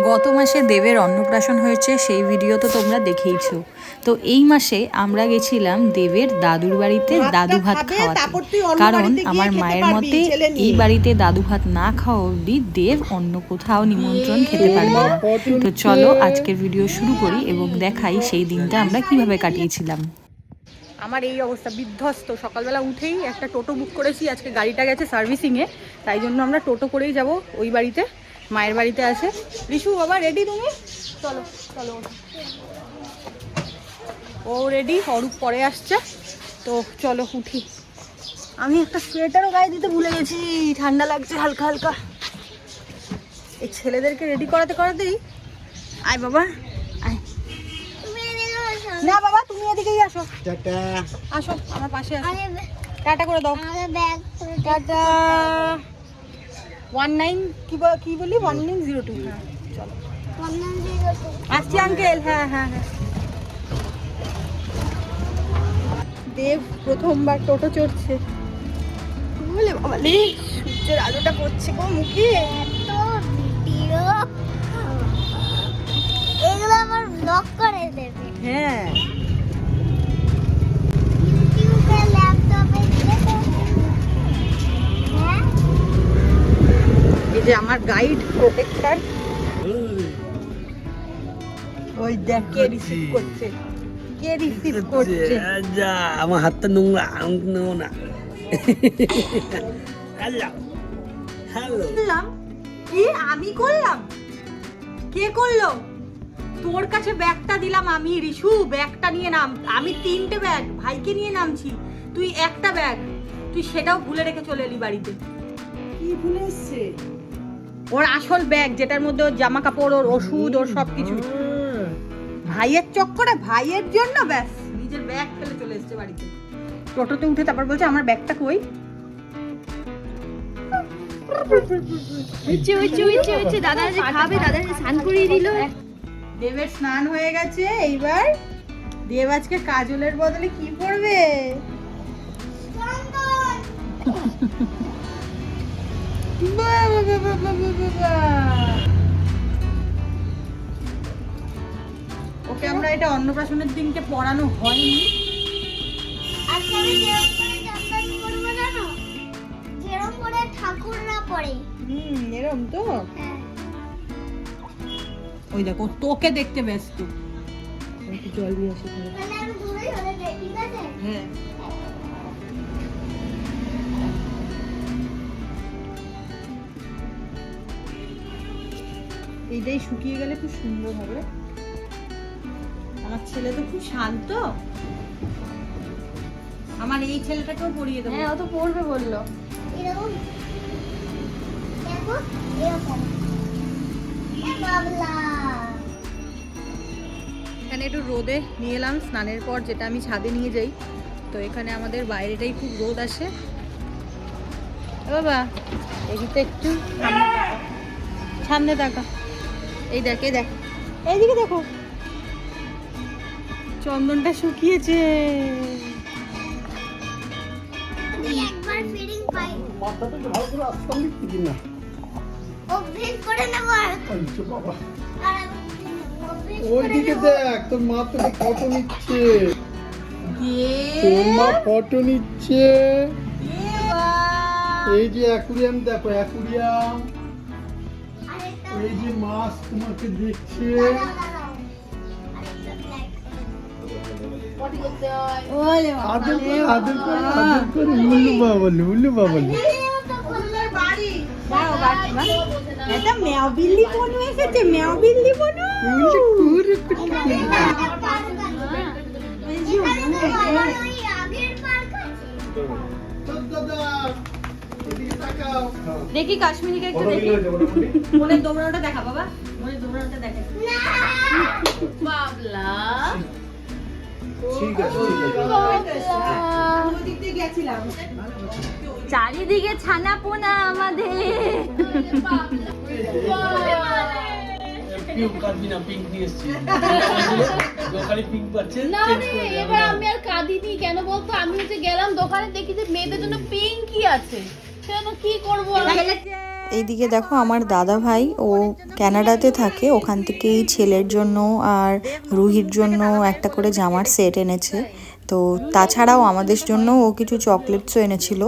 গত মাসে দেবের অন্নপ্রাশন হয়েছে, সেই ভিডিও তো তোমরা দেখেইছো। তো এই মাসে আমরা গেছিলাম দেবের দাদুর বাড়িতে দাদু ভাত খাওয়াতে, কারণ আমার মায়ের মতে এই বাড়িতে দাদু ভাত না খাওয়া অবধি দেব অন্য কোথাও নিমন্ত্রণ খেতে পারবে না। তো চলো আজকের ভিডিও শুরু করি এবং দেখাই সেই দিনটা আমরা কিভাবে কাটিয়েছিলাম। আমার এই অবস্থা বিধ্বস্ত। সকালবেলা উঠেই একটা টোটো বুক করেছি, আজকে গাড়িটা গেছে সার্ভিসিংয়ে, তাই জন্য আমরা টোটো করেই যাব ওই বাড়িতে, মায়ের বাড়িতে আছে। রিশু বাবা রেডি তুমি? চলো চলো, ও রেডি, অরূপ পরে আসছে, তো চলো উঠি। আমি একটা সোয়েটারও গায়ে দিতে ভুলে গেছি, ঠান্ডা লাগছে হালকা হালকা। এই ছেলেদেরকে রেডি করাতে করাতেই আয় বাবা আয়। না বাবা তুমি এদিকেই আসো, আসো আমার পাশে আসো, টাটা করে দাও। টাটা 19 কি বলি 1902। হ্যাঁ চলো আসছি আঙ্কেল। হ্যাঁ হ্যাঁ হ্যাঁ। দেব প্রথমবার টোটো চড়ছে, বলে বাবা রে সূর্যের আলোটা পড়ছে গো মুখে। এগুলো আমার ব্লগ করে দেবে। হ্যাঁ ইউটিউবে ল্যাপটপে দেখো। হ্যাঁ এই যে আমার গাইড প্রোটেক্টর, ওই দেখ কে রিসিভ করছে, কে রিসিভ করছে। যা আমার হাতটা নোংরা, নেব না। হ্যালো হ্যালো করলাম কি আমি করলাম? কে করলো? তোর কাছে ব্যাগটা দিলাম আমি, রিশু ব্যাগটা নিয়ে নাম। আমি 3টে ব্যাগ ভাইকে নিয়ে নামছি, তুই একটা ব্যাগ, তুই সেটাও ভুলে রেখে চলে এলি বাড়িতে। কি ভুলে এসছে? ওর আসল ব্যাগ, যেটার মধ্যে ওর জামা কাপড়, ওর ওষুধ, ওর সব কিছু। ভাইয়ের চক্করে, ভাইয়ের জন্য ব্যাস নিজের ব্যাগ ফেলে চলে এসছে বাড়িতে। টোটোতে উঠে তারপর বলছে আমার ব্যাগটা কই। দাদা যে খাবে, দাদাকে স্নান করিয়ে দিল। দেবের স্নান হয়ে গেছে, এইবার দেব আজকে কাজলের বদলে কি পরবে? ওকে আমরা এটা অন্নপ্রাশনের দিনকে পড়ানো হয়নি। আজকে আমি যেরকম করে চন্দন করবো জানো, যেরকম করে ঠাকুররা পড়ে। এরম তো। হ্যাঁ ওই দেখো তোকে দেখতে ব্যস্ত। একটু জল দিয়ে আসি। তাহলে আমি দূরেই হলে যাই, ঠিক আছে? হ্যাঁ এইটাই শুকিয়ে গেলে খুব সুন্দর হবে। আমার ছেলে তো খুব শান্ত, আমার এই ছেলেটাকেও পড়িয়ে দেবো। হ্যাঁ ও তো পড়বে বললো। এরকম দেখো, এরকম বাবলা। এখানে একটু রোদে নিয়ে এলাম স্নানের পর, যেটা আমি ছাদে নিয়ে যাই। তো এখানে আমাদের বাইরেটাই খুব রোদ আসে। বাবা এদিকে একটু সামনে তাকা, এই দেখ এই দেখ, এইদিকে দেখো চন্দনটা শুকিয়েছে। আমি একবার ফিলিং পাই, মাথাটা তো ভালো করে আসতে লিখতে দিন না। অভ্যেস করে নেব। আর বাবা আমি অভ্যেস করে ওইদিকে নেব। দেখ, তোর মা তোকে ফটো নিচ্ছে, তোর মা ফটো নিচ্ছে। এই যে অ্যাকুরিয়াম দেখো, অ্যাকুরিয়াম, আরেকটা এই যে মাছ তোমাকে দেখছে। দাঁড়াও। আরেকটা ব্ল্যাক। আদর করে আদর করে আদর করে, উল্লু বাবা উল্লু বাবা। এটা ম্যাও বিল্লি বনু এসেছে, ম্যাও বিল্লি বনু। দেখি কাশ্মীরিকে একটু দেখি, মনের দৌড়ানোটা দেখা বাবা, মনের দৌড়ানোটা দেখা। বাবলা ঠিক আছে ওদিক দিয়ে গেছিলাম। চারিদিকে ছানা পোনা আমাদের। পিঙ্ক কাটবি না, পিঙ্ক নিয়ে এসছি। দোকানে পিঙ্ক পাচ্ছে, না রে এবার আমি আর কাঁদিনি কেন বলতো, আমি হচ্ছে গেলাম দোকানে, দেখি যে মেয়েদের জন্য পিঙ্কই আছে, সেজন্য কি করবো আমি। এইদিকে দেখো আমার দাদা ভাই ও কানাডাতে থাকে, ওখান থেকেই ছেলের জন্য আর রুহির জন্য একটা করে জামার সেট এনেছে। তো তাছাড়াও আমাদের জন্য ও কিছু চকলেটসও এনেছিল।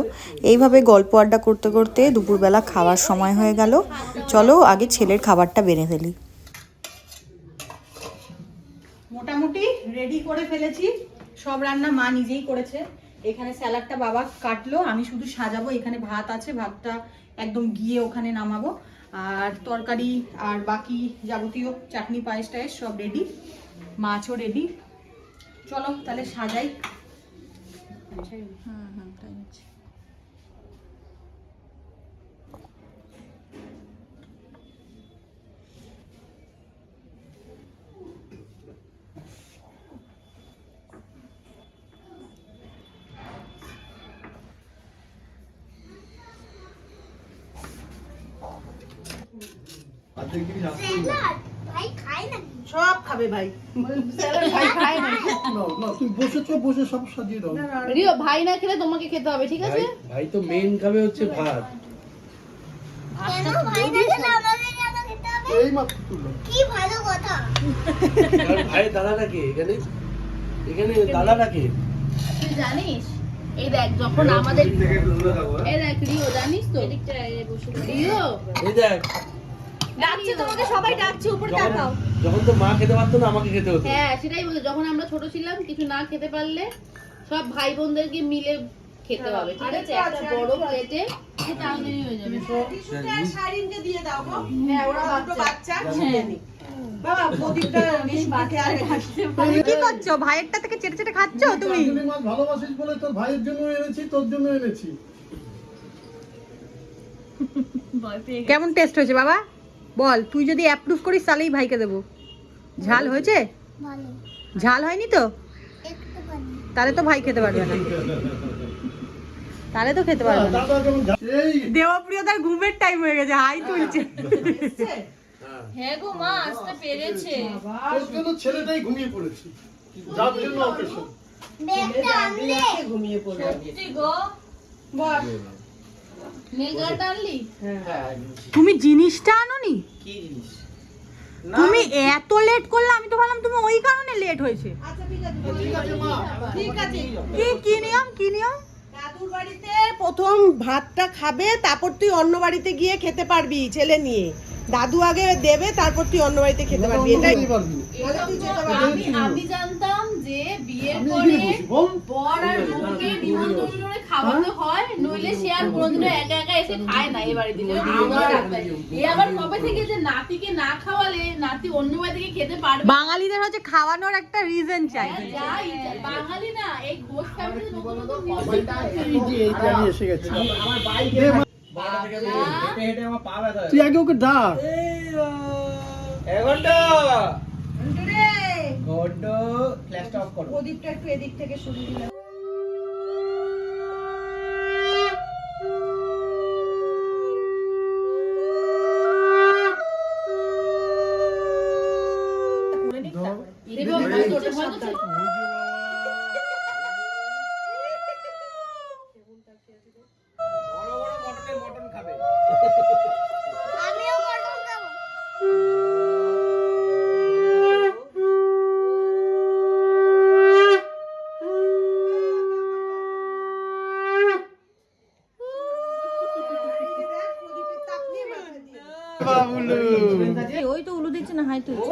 এইভাবে গল্প আড্ডা করতে করতে দুপুরবেলা খাওয়ার সময় হয়ে গেল। চলো আগে ছেলের খাবারটা বেড়ে ফেলি। মোটামুটি রেডি করে ফেলেছি, সব রান্না মা নিজেই করেছে। এখানে স্যালাডটা বাবা কাটলো, আমি শুধু সাজাবো। এখানে ভাত আছে, ভাতটা একদম গিয়ে ওখানে নামাবো। আর তরকারি আর বাকি যাবতীয় চাটনি পায়েস টায়েস সব রেডি, মাছও রেডি। চলো তাহলে সাজাই। স্যালাড ভাই খায় না সব খাবে ভাই। ভাই খায় না। না তুমি বসে সব সাজিয়ে দাও। রিও ভাই না খেলে তোমাকে খেতে হবে, ঠিক আছে? ভাই তো মেইন খাবে হচ্ছে ভাত। কেন ভাই না খেলে আমাদের কেন খেতে হবে? এই মাত্র তুলো। কি ভালো কথা। কারণ ভাইয়ের দাদাটা কে এখানে? এখানে দাদাটা কে? তুই জানিস এই দেখ যখন আমাদের এই দেখ রিও জানিস তো রিও এই দেখ, ডাকছে তোমাকে, সবাই ডাকছে, উপরে তাকাও। যখন তো মা খেতে পারতো না আমাকে খেতে হতো। হ্যাঁ সেটাই বলছে, যখন আমরা ছোট ছিলাম কিছু না খেতে পারলে সব ভাই বোনদেরকে মিলে খেতে হবে, ঠিক আছে? একটা বড় প্লেটে তাহলেই হয়ে যাবে। শাড়িনকে দিয়ে দাও গো। হ্যাঁ ওরা দুটো বাচ্চা খেয়ে নি। বাবা প্রদীপটা বেশি খেয়াল রাখতে। কি করছো? ভাইয়েরটা থেকে চেটে চেটে খাচ্ছো তুমি? কাজলি মাছ ভালোবাসিস বলে তোর ভাইয়ের জন্য এনেছি, তোর জন্য এনেছি। কেমন টেস্ট হয়েছে বাবা বল? তুই যদি অ্যাপ্রুভ করিস তাহলেই ভাইকে দেবো। ঝাল হয়েছে? ভালো ঝাল হয়নি তো? একটুখানি। তাহলে তো ভাই খেতে পারবে না। তাহলে তো খেতে পারবে না। দাদা কেমন এই দেবপ্রিয়তার ঘুমের টাইম হয়ে গেছে, হাই তুলছে। হ্যাঁ গো মা আসতে পেরেছে। তোর জন্য ছেলেটাই ঘুমিয়ে পড়েছে, যার জন্য অকেশন। ব্যাগটা আনলে ঘুমিয়ে পড়বে। সত্যি গো বল নীল গার্ড আনলি? তুমি জিনিসটা আনোনি? কি জিনিস? তুমি এত লেট করলে, আমি তো ভাবলাম তুমি ওই কারণে লেট হয়েছে। ঠিক আছে মা, ঠিক আছে। কি নিয়ম? কি নিয়ম? দাদুর বাড়িতে প্রথম ভাতটা খাবে, তারপর তুই অন্য বাড়িতে গিয়ে খেতে পারবি ছেলে নিয়ে। দাদু আগে দেবে, তারপর তুই অন্য বাড়িতে খেতে পারবি। এটাই তুই পারবি। আমি জানতাম যে বিয়ের আমি পরে এখানে বসি, বল। বর আর বউকে নিমন্ত্রণ করে খাওয়াতে হয়, নইলে সে আর কোনোদিনও একা একা এসে খায় না এই বাড়িতে। এ আবার কবে থেকে যে নাতিকে না খাওয়ালে নাতি অন্য বাড়ি থেকে খেতে পারবে? বাঙালিদের হচ্ছে খাওয়ানোর একটা রিজন চাই। যাই বাঙালি না, এই ঘোষ ফ্যামিলি নতুন নতুন নিয়ম। এই যে এইটা আমি এসে গেছি। আমার বাইক দে মা, হেঁটে হেঁটে আমার পা ব্যথা তুই আগে ওকে ডাক। ফ্ল্যাশটা অফ করো। প্রদীপটা একটু এদিক থেকে শুরু দিলাম। বড় বড় মটনের মটন খাবে। আমিও মটন খাবো। বাবুলু ওই তো উলু দিচ্ছে না, হাই তুলছে।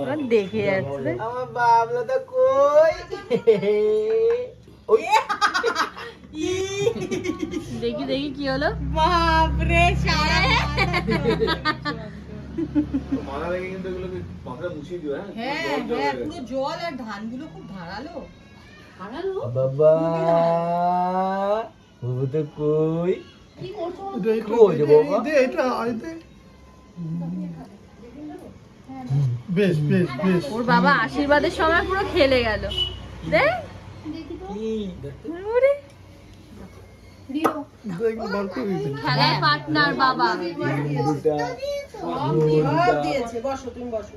ওরা দেখে যাচ্ছে। আমার বাবলা তো কই? দেখি দেখি কি হলো। বাপরে সারা মাথা থেকে কিন্তু এগুলোকে মাথাটা মুছিয়ে দিও। হ্যাঁ হ্যাঁ, পুরো জল আর ধানগুলো খুব ধারালো। বাবা বাবু তো কই? কি করছো? কই যে বাবা? দে এটা আইতে। বেশ বেশ বেশ। ওর বাবা আশীর্বাদের সময় পুরো খেলে গেল। দেখ দেখি বার করে দিতে। খেলার পার্টনার বাবা। দুটা সব দিয়েছে, বসো তুমি বসো।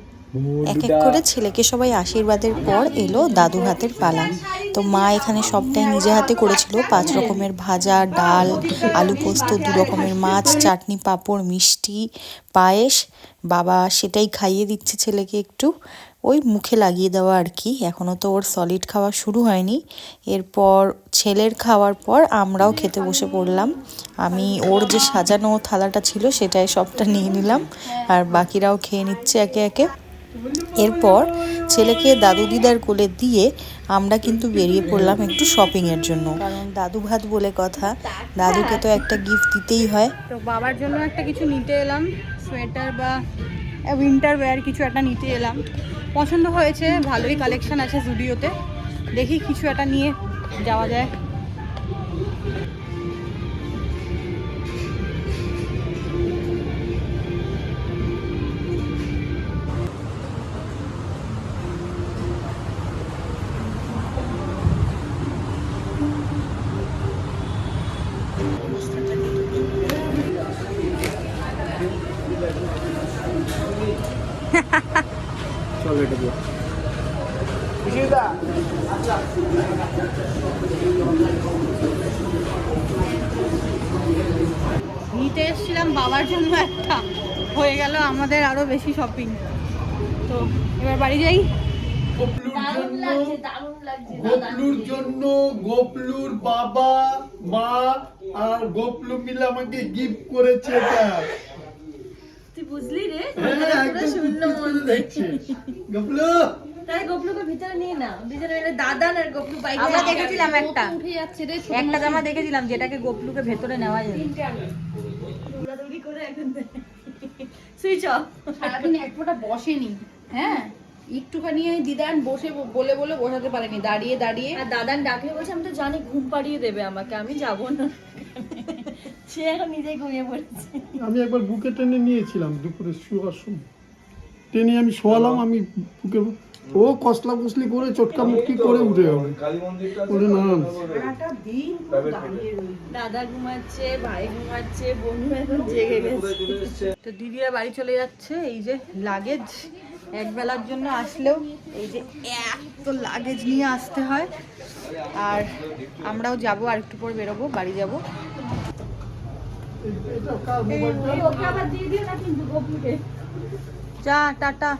এক এক করে ছেলেকে সবাই আশীর্বাদের পর এলো দাদু ভাতের পালা। তো মা এখানে সবটাই নিজে হাতে করেছিল, 5 রকমের ভাজা, ডাল, আলু পোস্ত, 2 রকমের মাছ, চাটনি, পাঁপড়, মিষ্টি, পায়েস। বাবা সেটাই খাইয়ে দিচ্ছে ছেলেকে, একটু ওই মুখে লাগিয়ে দেওয়া আর কি, এখনও তো ওর সলিড খাওয়া শুরু হয়নি। এরপর ছেলের খাওয়ার পর আমরাও খেতে বসে পড়লাম। আমি ওর যে সাজানো থালাটা ছিল সেটাই সবটা নিয়ে নিলাম, আর বাকিরাও খেয়ে নিচ্ছে একে একে। এরপর ছেলেকে দাদু দিদার কোলে দিয়ে আমরা কিন্তু বেরিয়ে পড়লাম একটু শপিংয়ের জন্য, কারণ দাদু ভাত বলে কথা, দাদুকে তো একটা গিফট দিতেই হয়। তো বাবার জন্য একটা কিছু নিতে এলাম, সোয়েটার বা উইন্টার ওয়্যার কিছু একটা নিতে এলাম। পছন্দ হয়েছে, ভালোই কালেকশন আছে জুডিওতে, দেখি কিছু একটা নিয়ে যাওয়া যায়। চল এটা দিয়ে। নিতে এসেছিলাম বাবার জন্য একটা, হয়ে গেল আমাদের আরো বেশি শপিং। তো এবার বাড়ি যাই। গোপলুর জন্য গোপলুর বাবা, মা আর গোপলু মিলে আমাকে গিফট করেছে এটা। তুই বুঝলি রে? হ্যাঁ, একদম শূন্য মন দেখছে। গোপলু তাই গোপলুকে ভিতরে নিয়ে না, দুজনে মিলে দাদা আর গোপলু বাইকে। আমরা দেখেছিলাম একটা একটা জামা দেখেছিলাম যেটাকে গোপলুকে ভেতরে নেওয়া যায়। দৌড়াদৌড়ি করে এখন সুইচ অফ। সারাদিন এক ফোঁটা বসেনি, হ্যাঁ একটুখানি দিদান বসে বলে বলে বসাতে পারেনি, দাঁড়িয়ে দাঁড়িয়ে। আর দাদান ডাকলে বলছে আমি তো জানি ঘুম পাড়িয়ে দেবে আমাকে, আমি যাব না। সে এখন নিজেই ঘুমিয়ে পড়েছে। আমি একবার বুকে টেনে নিয়েছিলাম দুপুরে শোয়ার সময়, টেনে আমি শোয়ালাম, আমি বুকে, ও কসলা কসলি করে চটকা মুটকি করে উঠে গেল। ওরে না দাদা ঘুমাচ্ছে, ভাই ঘুমাচ্ছে, বন্ধু এখন জেগে গেছে। তো দিদিরা বাড়ি চলে যাচ্ছে। এই যে লাগেজ, এক বেলার জন্য আসলেও এই যে এত লাগেজ নিয়ে আসতে হয়। আর আমরাও যাব, আর একটু পর বেরোবো, বাড়ি যাব। যা টাটা।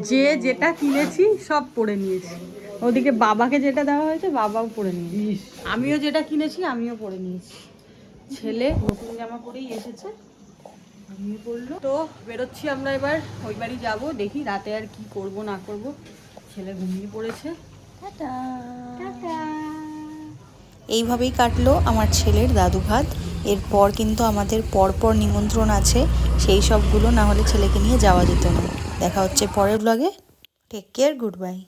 যে যেটা কিনেছি সব পরে নিয়েছি, ওদিকে বাবাকে যেটা দেওয়া হয়েছে বাবাও পরে নিয়েছি, আমিও যেটা কিনেছি আমিও পরে নিয়েছি। ছেলে নতুন জামা পরেই এসেছে, ঘুমিয়ে পড়লো। তো বেরোচ্ছি আমরা এবার, ওই বাড়ি যাবো, দেখি রাতে আর কি করব না করব। ছেলে ঘুমিয়ে পড়েছে। Tata tata. এইভাবেই কাটলো আমার ছেলের দাদু ভাত। এরপর কিন্তু আমাদের পরপর নিমন্ত্রণ আছে, সেই সবগুলো না হলে ছেলেকে নিয়ে যাওয়া যেত না। দেখা হচ্ছে পরের ব্লগে। Take care, good by.